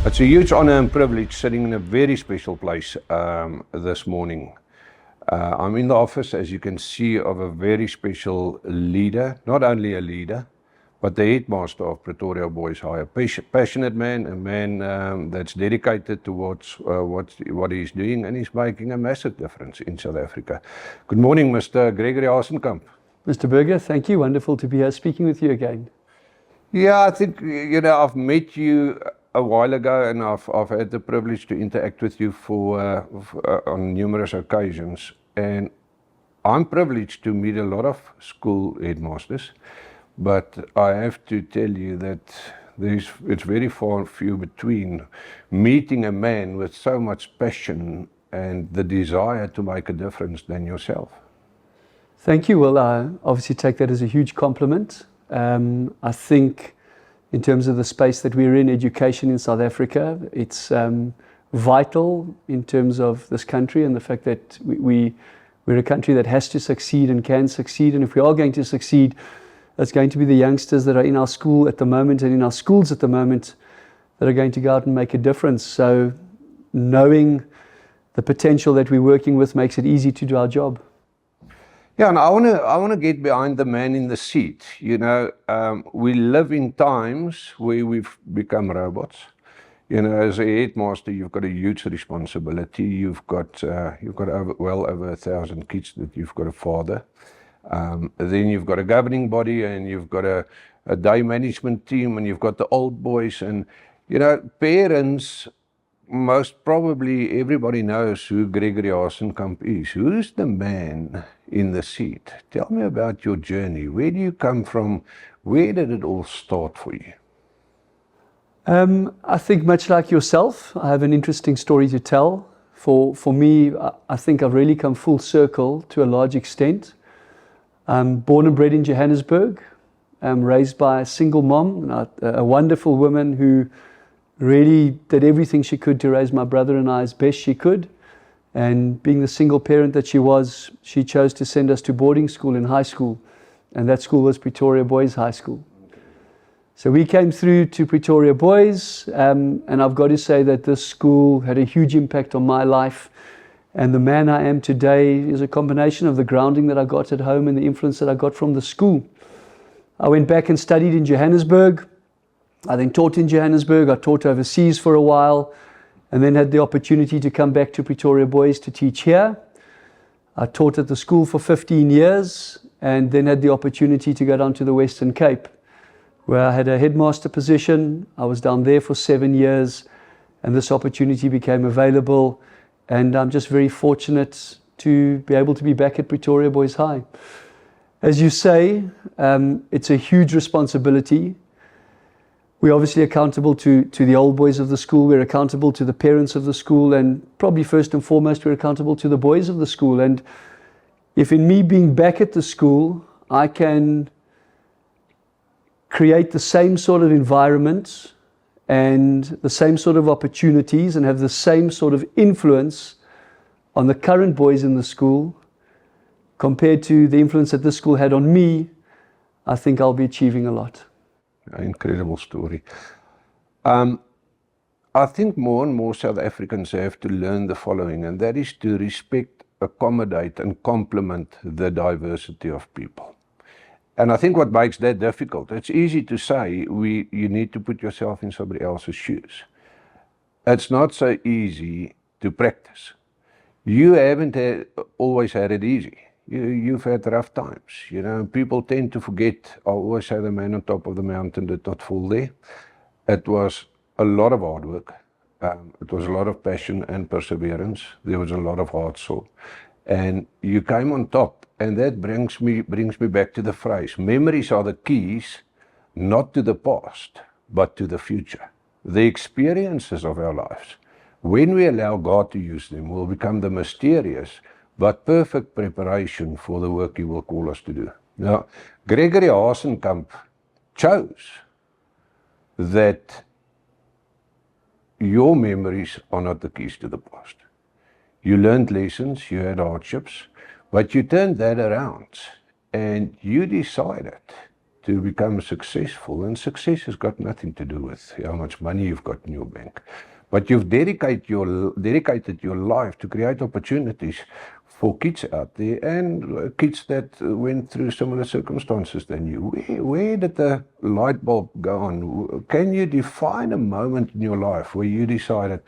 It's a huge honor and privilege sitting in a very special place this morning. I'm in the office, as you can see, of a very special leader, not only a leader, but the headmaster of Pretoria Boys High, a passionate man, a man that's dedicated towards what he's doing, and he's making a massive difference in South Africa. Good morning, Mr. Gregary Hassenkamp. Mr. Burger, thank you. Wonderful to be here speaking with you again. Yeah, I think, I've met you a while ago, and I've had the privilege to interact with you on numerous occasions. And I'm privileged to meet a lot of school headmasters, but I have to tell you that it's very few between meeting a man with so much passion and the desire to make a difference than yourself. Thank you. Well, I obviously take that as a huge compliment. I think in terms of the space that we're in, education in South Africa, it's vital in terms of this country and the fact that we're a country that has to succeed and can succeed. And if we are going to succeed, it's going to be the youngsters that are in our school at the moment and in our schools at the moment that are going to go out and make a difference. So knowing the potential that we're working with makes it easy to do our job. Yeah, and I want to get behind the man in the seat. We live in times where we've become robots. As a headmaster, you've got a huge responsibility. You've got well over 1,000 kids that you've got to father. Then you've got a governing body, and you've got a day management team, and you've got the old boys, and parents. Most probably everybody knows who Gregary Hassenkamp is. Who's the man in the seat? Tell me about your journey. Where do you come from? Where did it all start for you? I think much like yourself, I have an interesting story to tell. For me, I think I've really come full circle to a large extent. I'm born and bred in Johannesburg. I'm raised by a single mom, a wonderful woman who really did everything she could to raise my brother and I as best she could. And being the single parent that she was, she chose to send us to boarding school in high school. And that school was Pretoria Boys High School. So we came through to Pretoria Boys, and I've got to say that this school had a huge impact on my life. And the man I am today is a combination of the grounding that I got at home and the influence that I got from the school. I went back and studied in Johannesburg. I then taught in Johannesburg. I taught overseas for a while, and then had the opportunity to come back to Pretoria Boys to teach here. I taught at the school for 15 years, and then had the opportunity to go down to the Western Cape, where I had a headmaster position. I was down there for 7 years, and this opportunity became available, and I'm just very fortunate to be able to be back at Pretoria Boys High. As you say, it's a huge responsibility. We're obviously accountable to the old boys of the school. We're accountable to the parents of the school, and probably first and foremost, we're accountable to the boys of the school. And if in me being back at the school, I can create the same sort of environment and the same sort of opportunities and have the same sort of influence on the current boys in the school compared to the influence that this school had on me, I think I'll be achieving a lot. Incredible story. I think more and more South Africans have to learn the following, and that is to respect, accommodate, and complement the diversity of people. And I think what makes that difficult, it's easy to say you need to put yourself in somebody else's shoes. It's not so easy to practice. You haven't always had it easy. You've had rough times. People tend to forget. I always say the man on top of the mountain did not fall there. It was a lot of hard work. It was a lot of passion and perseverance. There was a lot of heart soul. And you came on top. And that brings me back to the phrase, memories are the keys, not to the past, but to the future. The experiences of our lives, when we allow God to use them, will become the mysterious but perfect preparation for the work He will call us to do. Now, Gregary Hassenkamp chose that your memories are not the keys to the past. You learned lessons, you had hardships, but you turned that around and you decided to become successful, and success has got nothing to do with how much money you've got in your bank, but you've dedicated your life to create opportunities for kids out there, and kids that went through similar circumstances than you. Where did the light bulb go on? Can you define a moment in your life where you decided,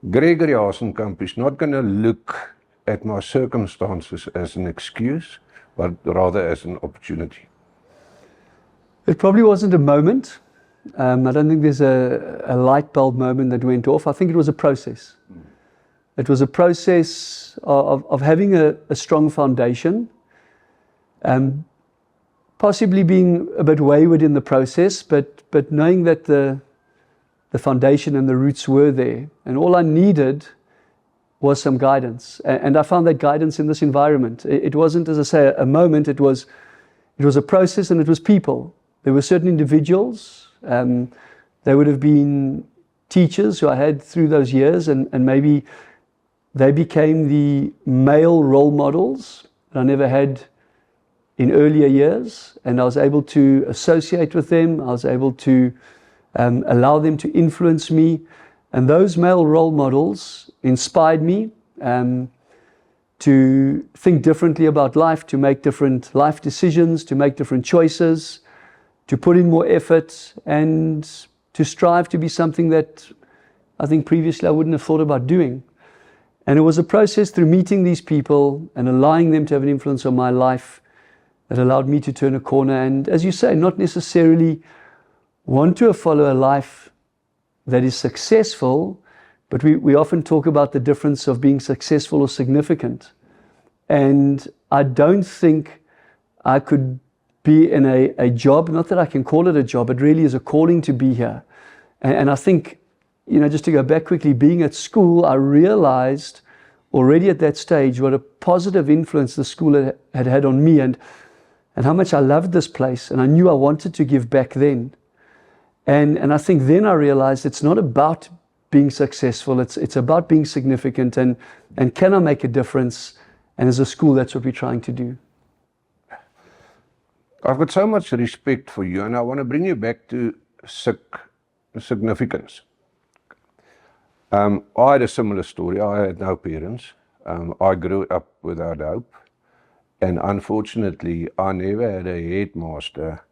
Gregary Hassenkamp is not going to look at my circumstances as an excuse, but rather as an opportunity? It probably wasn't a moment. I don't think there's a light bulb moment that went off. I think it was a process. It was a process of having a strong foundation, possibly being a bit wayward in the process, but knowing that the foundation and the roots were there. And all I needed was some guidance. And I found that guidance in this environment. It wasn't, as I say, a moment. It was a process, and it was people. There were certain individuals. They would have been teachers who I had through those years, and maybe they became the male role models that I never had in earlier years, and I was able to associate with them. I was able to allow them to influence me, and those male role models inspired me to think differently about life, to make different life decisions, to make different choices, to put in more effort, and to strive to be something that I think previously I wouldn't have thought about doing. And it was a process through meeting these people and allowing them to have an influence on my life that allowed me to turn a corner and, as you say, not necessarily want to follow a life that is successful, but we often talk about the difference of being successful or significant. And I don't think I could be in a job, not that I can call it a job, it really is a calling to be here. And I think, just to go back quickly, being at school, I realized already at that stage what a positive influence the school had had on me, and how much I loved this place, and I knew I wanted to give back then. And I think then I realized it's not about being successful, it's about being significant, and can I make a difference? And as a school, that's what we're trying to do. I've got so much respect for you, and I want to bring you back to significance. I had a similar story. I had no parents. I grew up without hope. And unfortunately, I never had a headmaster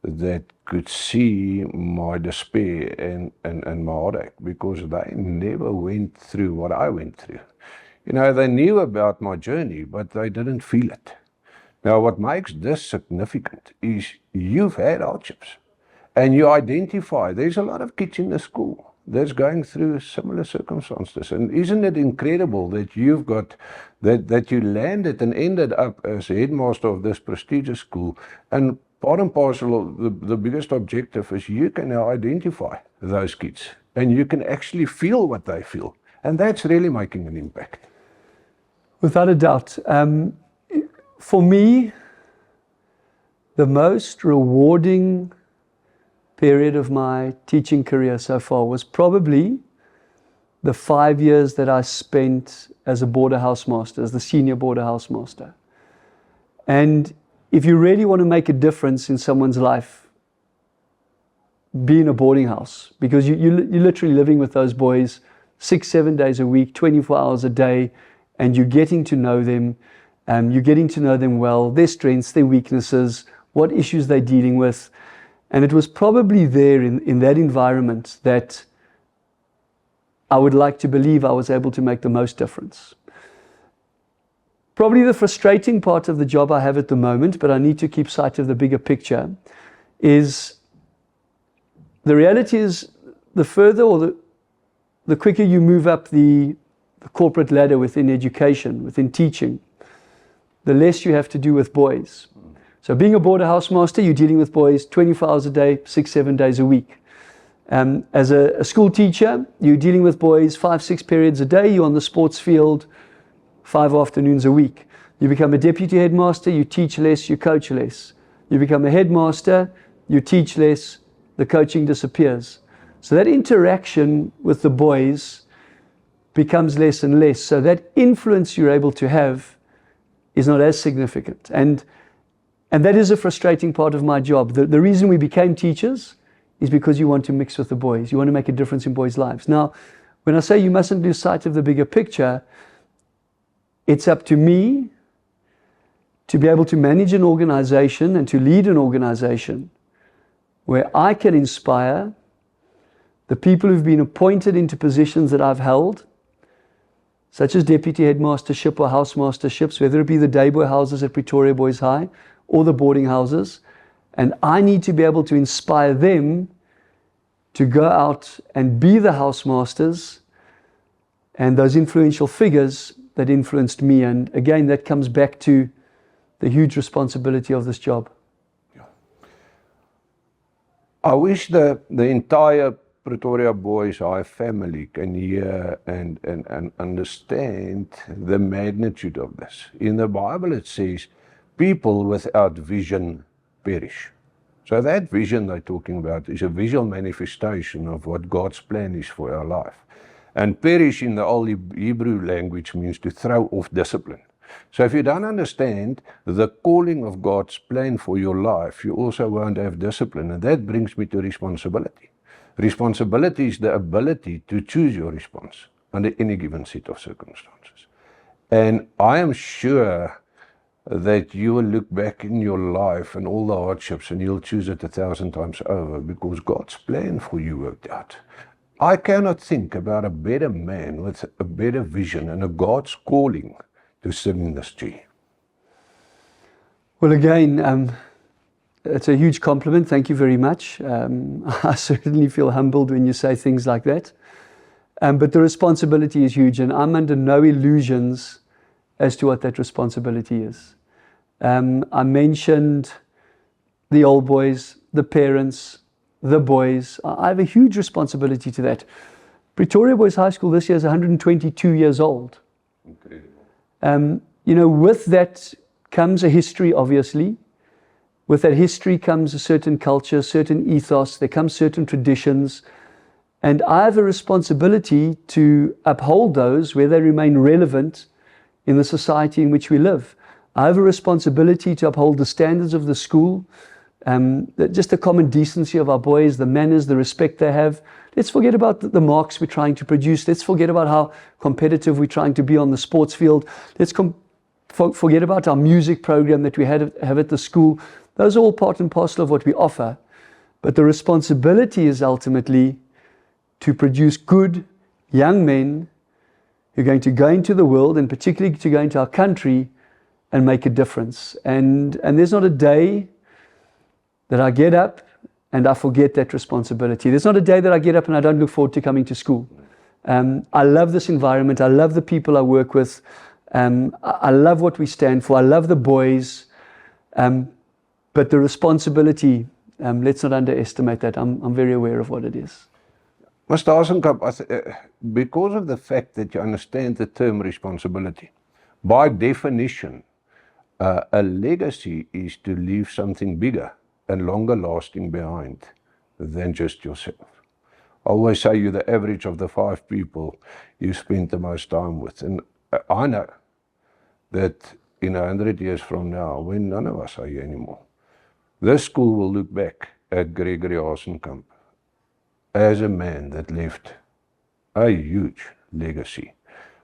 that could see my despair and my heartache, because they never went through what I went through. They knew about my journey, but they didn't feel it. Now, what makes this significant is you've had hardships, and you identify there's a lot of kids in the school that's going through similar circumstances. And isn't it incredible that you've got, that you landed and ended up as headmaster of this prestigious school? And part and parcel of the biggest objective is you can now identify those kids, and you can actually feel what they feel. And that's really making an impact. Without a doubt. For me, the most rewarding period of my teaching career so far was probably the 5 years that I spent as a border housemaster, as the senior border housemaster. And if you really want to make a difference in someone's life, be in a boarding house, because you're literally living with those boys 6-7 days a week, 24 hours a day, and you're getting to know them. You're getting to know them well, their strengths, their weaknesses, what issues they're dealing with. And it was probably there in that environment that I would like to believe I was able to make the most difference. Probably the frustrating part of the job I have at the moment, but I need to keep sight of the bigger picture, is the reality is the further or the quicker you move up the corporate ladder within education, within teaching, the less you have to do with boys. So being a border housemaster, you're dealing with boys 24 hours a day, 6-7 days a week. As a school teacher, you're dealing with boys 5-6 periods a day. You're on the sports field 5 afternoons a week. You become a deputy headmaster, you teach less, you coach less. You become a headmaster, you teach less, the coaching disappears. So that interaction with the boys becomes less and less. So that influence you're able to have is not as significant. And And that is a frustrating part of my job. The reason we became teachers is because you want to mix with the boys. You want to make a difference in boys' lives. Now, when I say you mustn't lose sight of the bigger picture, it's up to me to be able to manage an organization and to lead an organization where I can inspire the people who've been appointed into positions that I've held, such as deputy headmastership or housemasterships, whether it be the day boy houses at Pretoria Boys High or the boarding houses. And I need to be able to inspire them to go out and be the housemasters and those influential figures that influenced me. And again, that comes back to the huge responsibility of this job. I wish the entire Pretoria Boys High family can hear and understand the magnitude of this. In the Bible it says, people without vision perish. So that vision they're talking about is a visual manifestation of what God's plan is for our life. And perish in the old Hebrew language means to throw off discipline. So if you don't understand the calling of God's plan for your life, you also won't have discipline. And that brings me to responsibility. Responsibility is the ability to choose your response under any given set of circumstances. And I am sure that you will look back in your life and all the hardships and you'll choose it 1,000 times over because God's plan for you worked out. I cannot think about a better man with a better vision and a God's calling to sit in this tree. Well, again, it's a huge compliment. Thank you very much. I certainly feel humbled when you say things like that. But the responsibility is huge, and I'm under no illusions as to what that responsibility is. I mentioned the old boys, the parents, the boys. I have a huge responsibility to that. Pretoria Boys High School this year is 122 years old. Incredible. With that comes a history, obviously. With that history comes a certain culture, certain ethos, there comes certain traditions. And I have a responsibility to uphold those where they remain relevant in the society in which we live. I have a responsibility to uphold the standards of the school, just the common decency of our boys, the manners, the respect they have. Let's forget about the marks we're trying to produce. Let's forget about how competitive we're trying to be on the sports field. Let's forget about our music program that we have at the school. Those are all part and parcel of what we offer. But the responsibility is ultimately to produce good young men who are going to go into the world, and particularly to go into our country and make a difference. And there's not a day that I get up and I forget that responsibility. There's not a day that I get up and I don't look forward to coming to school. I love this environment. I love the people I work with. I love what we stand for. I love the boys. But the responsibility, let's not underestimate that. I'm very aware of what it is. Mr. Hassenkamp, because of the fact that you understand the term responsibility, by definition, a legacy is to leave something bigger and longer lasting behind than just yourself. I always say you're the average of the 5 people you spend the most time with. And I know that in 100 years from now, when none of us are here anymore, this school will look back at Gregary Hassenkamp as a man that left a huge legacy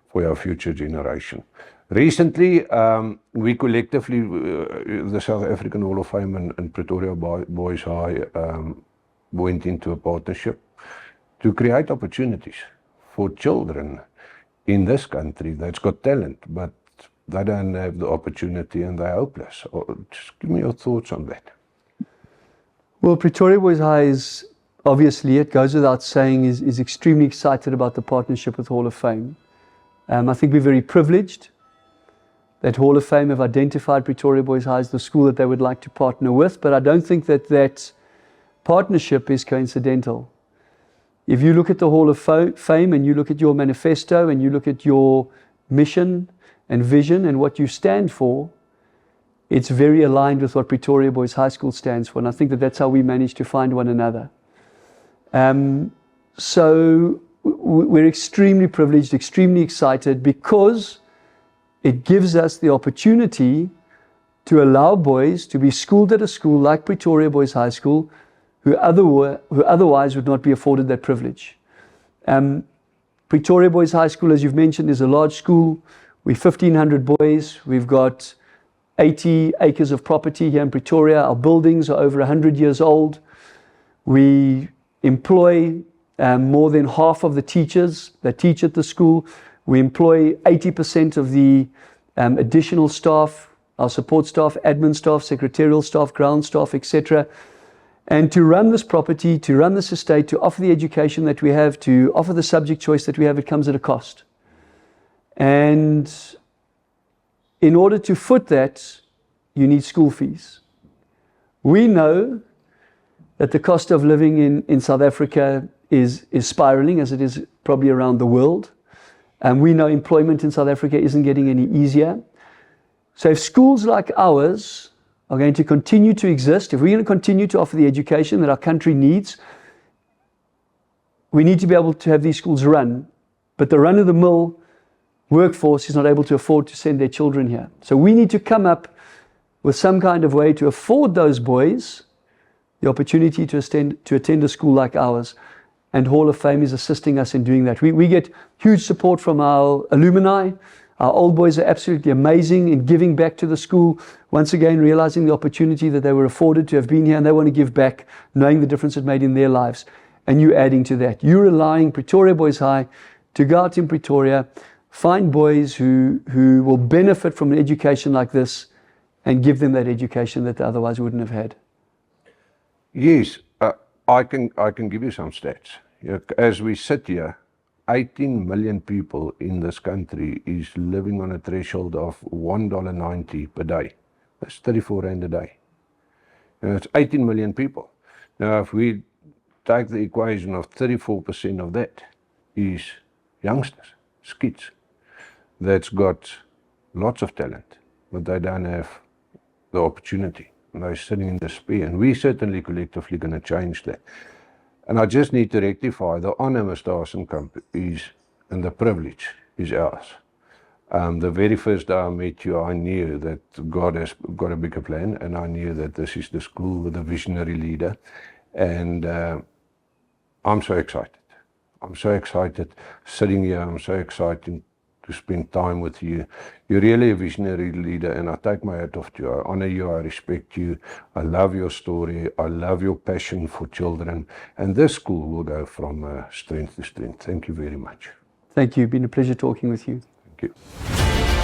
for our future generation. Recently, we collectively, the South African Hall of Fame and Pretoria Boys High went into a partnership to create opportunities for children in this country that's got talent, but they don't have the opportunity and they're hopeless. Just give me your thoughts on that. Well, Pretoria Boys High is, obviously, it goes without saying, is extremely excited about the partnership with Hall of Fame. I think we're very privileged that Hall of Fame have identified Pretoria Boys High as the school that they would like to partner with, but I don't think that partnership is coincidental. If you look at the Hall of Fame and you look at your manifesto and you look at your mission and vision and what you stand for, it's very aligned with what Pretoria Boys High School stands for, and I think that that's how we manage to find one another. So we're extremely privileged, extremely excited, because it gives us the opportunity to allow boys to be schooled at a school like Pretoria Boys High School who otherwise would not be afforded that privilege. Pretoria Boys High School, as you've mentioned, is a large school. We're 1,500 boys. We've got 80 acres of property here in Pretoria. Our buildings are over 100 years old. We employ more than half of the teachers that teach at the school. We employ 80% of the additional staff, our support staff, admin staff, secretarial staff, ground staff, etc. And to run this property, to run this estate, to offer the education that we have, to offer the subject choice that we have, it comes at a cost. And in order to foot that, you need school fees. We know that the cost of living in South Africa is spiraling, as it is probably around the world. And we know employment in South Africa isn't getting any easier. So if schools like ours are going to continue to exist, if we're going to continue to offer the education that our country needs, we need to be able to have these schools run. But the run-of-the-mill workforce is not able to afford to send their children here. So we need to come up with some kind of way to afford those boys the opportunity to attend a school like ours. And Hall of Fame is assisting us in doing that. We get huge support from our alumni. Our old boys are absolutely amazing in giving back to the school, once again realizing the opportunity that they were afforded to have been here, and they want to give back, knowing the difference it made in their lives. And you adding to that. You're allowing Pretoria Boys High to go out in Pretoria, find boys who will benefit from an education like this and give them that education that they otherwise wouldn't have had. Yes, I can give you some stats. As we sit here, 18 million people in this country is living on a threshold of $1.90 per day. That's 34 rand a day. It's 18 million people. Now, if we take the equation of 34% of that is youngsters, kids, that's got lots of talent, but they don't have the opportunity. And they're sitting in despair. And we certainly collectively going to change that. And I just need to rectify, the honor, Mr. Hassenkamp, is, and the privilege is ours. The very first day I met you, I knew that God has got a bigger plan, and I knew that this is the school with a visionary leader. And I'm so excited. I'm so excited sitting here. I'm so excited to spend time with you. You're really a visionary leader, and I take my hat off to you. I honor you, I respect you, I love your story, I love your passion for children, and this school will go from strength to strength. Thank you very much. Thank you. It's been a pleasure talking with you. Thank you.